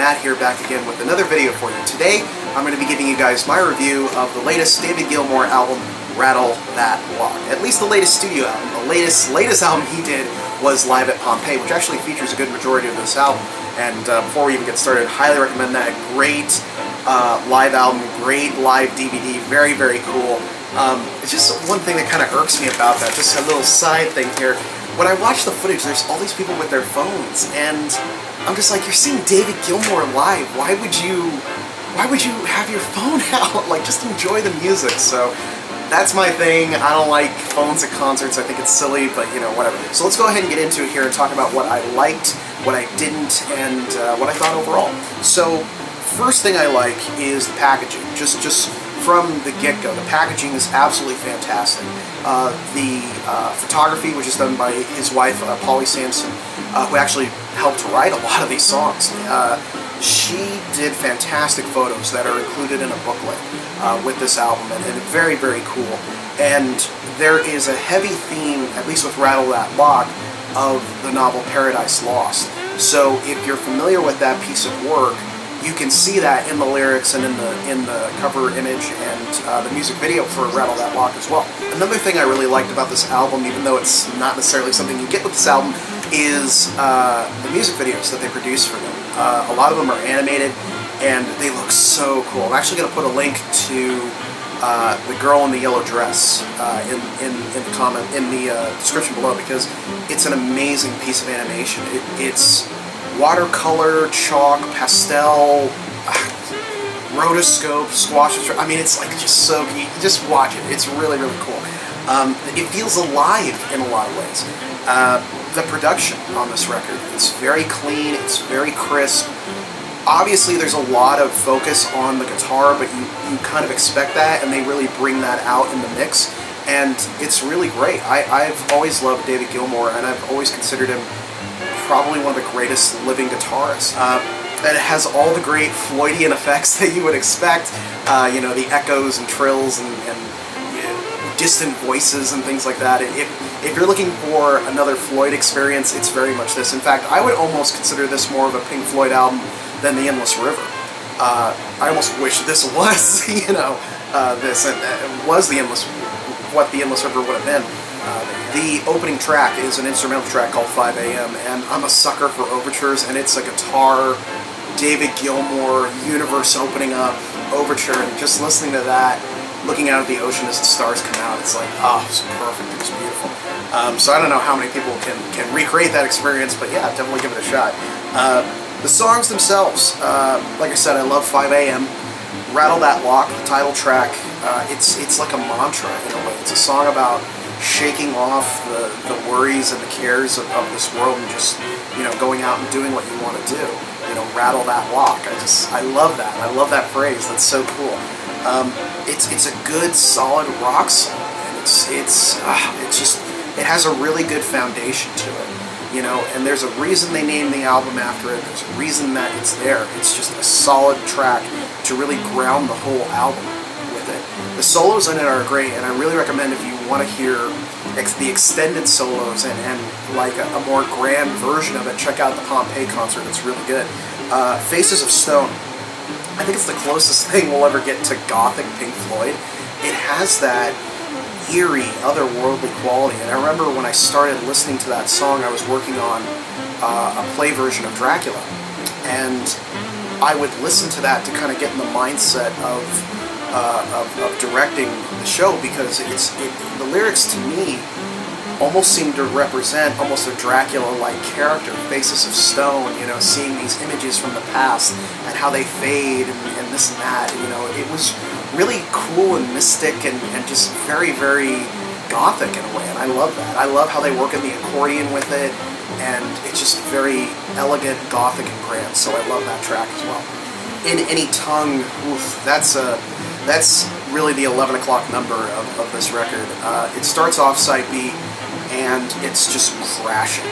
Matt here, back again with another video for you. Today, I'm going to be giving you guys my review of the latest David Gilmour album, Rattle That Block. At least the latest studio album. The latest album he did was Live at Pompeii, which actually features a good majority of this album. And before we even get started, highly recommend that. Great live album, great live DVD, very, very cool. It's just one thing that kind of irks me about that, just a little side thing here. When I watch the footage, there's all these people with their phones, and I'm just like, you're seeing David Gilmour live. Why would you have your phone out? Like, just enjoy the music. So that's my thing. I don't like phones at concerts. I think it's silly, but you know, whatever. So let's go ahead and get into it here and talk about what I liked, what I didn't, and what I thought overall. So first thing I like is the packaging. Just from the get-go, the packaging is absolutely fantastic. The photography was just done by his wife, Polly Sampson, who actually helped write a lot of these songs. She did fantastic photos that are included in a booklet with this album, and very, very cool. And there is a heavy theme, at least with Rattle That Block, of the novel Paradise Lost. So if you're familiar with that piece of work, you can see that in the lyrics and in the cover image and the music video for Rattle That Block as well. Another thing I really liked about this album, even though it's not necessarily something you get with this album, is the music videos that they produce for them. A lot of them are animated, and they look so cool. I'm actually going to put a link to the girl in the yellow dress in the description below, because it's an amazing piece of animation. It's watercolor, chalk, pastel, rotoscope, squash. I mean, it's like just so neat. Just watch it. It's really, really cool. It feels alive in a lot of ways. The production on this record, it's very clean, it's very crisp. Obviously, there's a lot of focus on the guitar, but you kind of expect that, and they really bring that out in the mix, and it's really great. I've always loved David Gilmour, and I've always considered him probably one of the greatest living guitarists. And it has all the great Floydian effects that you would expect, you know, the echoes and trills and distant voices and things like that. If you're looking for another Floyd experience, it's very much this. In fact, I would almost consider this more of a Pink Floyd album than The Endless River. I almost wish this was, you know, this was what The Endless River would have been. The opening track is an instrumental track called 5 AM, and I'm a sucker for overtures, and it's a guitar, David Gilmour, universe opening up overture, and just listening to that, looking out at the ocean as the stars come out, it's like, oh, it's perfect, it's beautiful. So I don't know how many people can recreate that experience, but yeah, definitely give it a shot. The songs themselves, like I said, I love 5 AM. Rattle That Block, the title track, it's like a mantra in a way. It's a song about shaking off the worries and the cares of this world and just, you know, going out and doing what you want to do. You know, rattle that block. I love that. I love that phrase. That's so cool. It's a good, solid rock song, and it has a really good foundation to it. You know, and there's a reason they named the album after it. There's a reason that it's there. It's just a solid track to really ground the whole album with it. The solos in it are great, and I really recommend, if you want to hear the extended solos and like a more grand version of it, check out the Pompeii concert. It's really good. Faces of Stone, I think it's the closest thing we'll ever get to gothic Pink Floyd. It has that eerie, otherworldly quality, and I remember when I started listening to that song, I was working on a play version of Dracula, and I would listen to that to kind of get in the mindset of directing the show, because the lyrics to me almost seem to represent almost a Dracula-like character, Faces of Stone, you know, seeing these images from the past and how they fade and this and that. You know, it was really cool and mystic and just very, very gothic in a way, and I love that. I love how they work in the accordion with it, and it's just very elegant, gothic, and grand, so I love that track as well. In Any Tongue, oof, that's really the 11 o'clock number of this record. It starts off side B, and it's just crashing.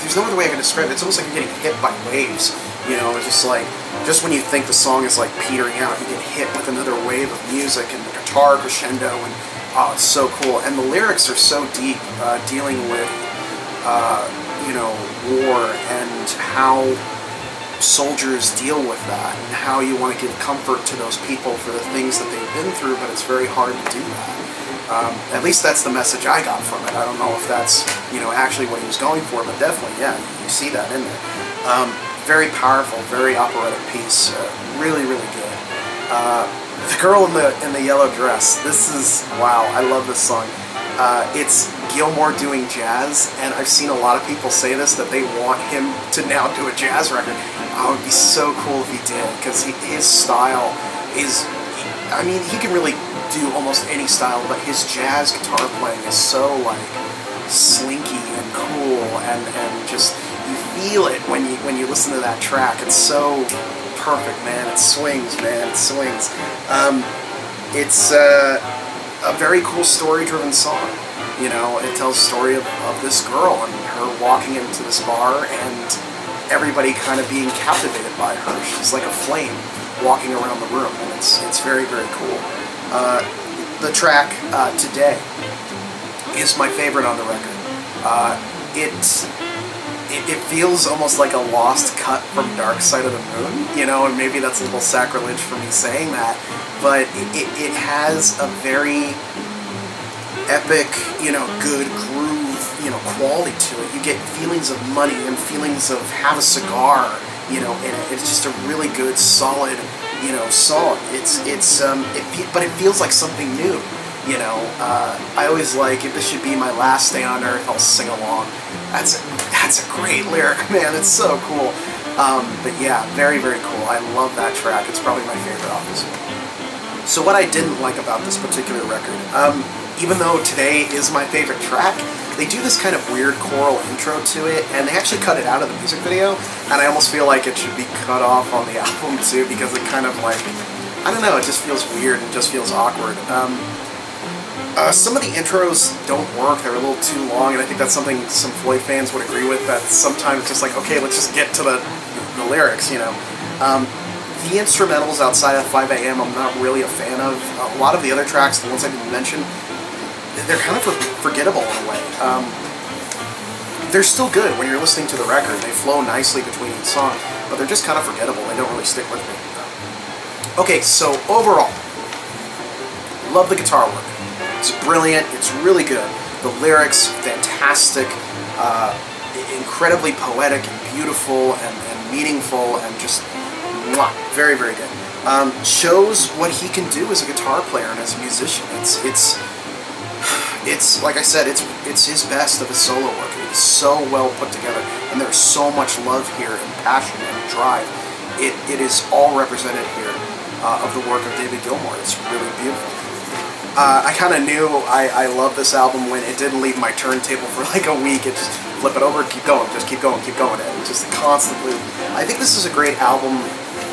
There's no other way I can describe it. It's almost like you're getting hit by waves. You know, it's just like, just when you think the song is like petering out, you get hit with another wave of music and the guitar crescendo, and oh, it's so cool. And the lyrics are so deep, dealing with, you know, war and how soldiers deal with that, and how you want to give comfort to those people for the things that they've been through, but it's very hard to do that. At least that's the message I got from it. I don't know if that's, actually what he was going for, but definitely, yeah, you see that in there. Very powerful, very operatic piece. Really, really good. The girl in the yellow dress. This is, wow, I love this song. It's Gilmour doing jazz, and I've seen a lot of people say this, that they want him to now do a jazz record. Oh, it would be so cool if he did, because his style is, I mean, he can really do almost any style, but his jazz guitar playing is so, like, slinky and cool, and just, you feel it when you listen to that track. It's so perfect, man. It swings, man. It swings. It's a very cool story-driven song. It tells the story of this girl and her walking into this bar and everybody kind of being captivated by her. She's like a flame walking around the room, and it's very, very cool. The track Today is my favorite on the record. It feels almost like a lost cut from Dark Side of the Moon, and maybe that's a little sacrilege for me saying that, but it has a very epic, good groove, quality to it. You get feelings of money and feelings of have a cigar, in it. It's just a really good, solid, song. But it feels like something new. I always like, if this should be my last day on earth, I'll sing along. That's a great lyric, man. It's so cool. But yeah, very, very cool. I love that track. It's probably my favorite off this one. So what I didn't like about this particular record, even though Today is my favorite track, they do this kind of weird choral intro to it, and they actually cut it out of the music video, and I almost feel like it should be cut off on the album too, because it kind of like, I don't know, it just feels weird and just feels awkward. Some of the intros don't work, they're a little too long, and I think that's something some Floyd fans would agree with, that sometimes it's just like, okay, let's just get to the lyrics, The instrumentals outside of 5 AM I'm not really a fan of. A lot of the other tracks, the ones I didn't mention, they're kind of forgettable in a way. They're still good when you're listening to the record. They flow nicely between each song, but they're just kind of forgettable. They don't really stick with me. Okay, so overall, love the guitar work. It's brilliant. It's really good. The lyrics, fantastic, incredibly poetic and beautiful and meaningful, and just mwah, very, very good. Shows what he can do as a guitar player and as a musician. It's like I said, it's his best of his solo work. It's so well put together, and there's so much love here, and passion and drive. It is all represented here of the work of David Gilmour. It's really beautiful. I kind of knew I loved this album when it didn't leave my turntable for like a week. It just flip it over, keep going, just keep going, and just constantly. I think this is a great album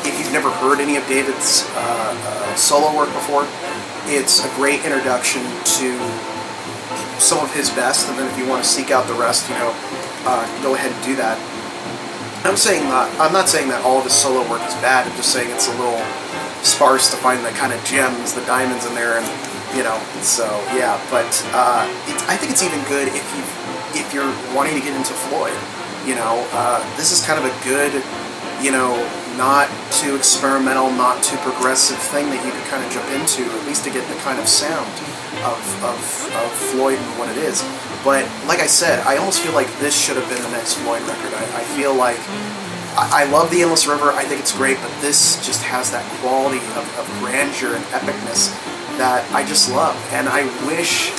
if you've never heard any of David's solo work before. It's a great introduction to some of his best, and then if you want to seek out the rest, go ahead and do that. I'm not saying that all of his solo work is bad. I'm just saying it's a little sparse to find the kind of gems, the diamonds in there, and so yeah. But I think it's even good if you're wanting to get into Floyd. This is kind of a good, not too experimental, not too progressive thing that you can kind of jump into, at least to get the kind of sound of Floyd and what it is. But like I said, I almost feel like this should have been the next Floyd record. I feel like I love The Endless River. I think it's great, but this just has that quality of grandeur and epicness that I just love. And I wish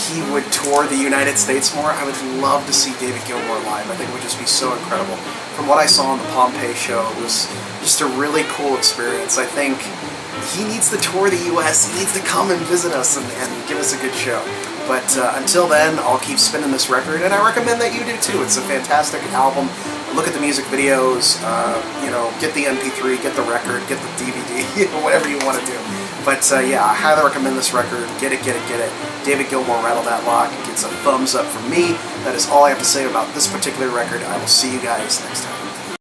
he would tour the United States more. I would love to see David Gilmour live. I think it would just be so incredible. From what I saw on the Pompeii show, it was just a really cool experience. I think he needs to tour the US. He needs to come and visit us and give us a good show. But until then, I'll keep spinning this record, and I recommend that you do too. It's a fantastic album. Look at the music videos, get the MP3, get the record, get the DVD, whatever you want to do. But yeah, I highly recommend this record. Get it. David Gilmour, Rattle That Lock. It gets a thumbs up from me. That is all I have to say about this particular record. I will see you guys next time.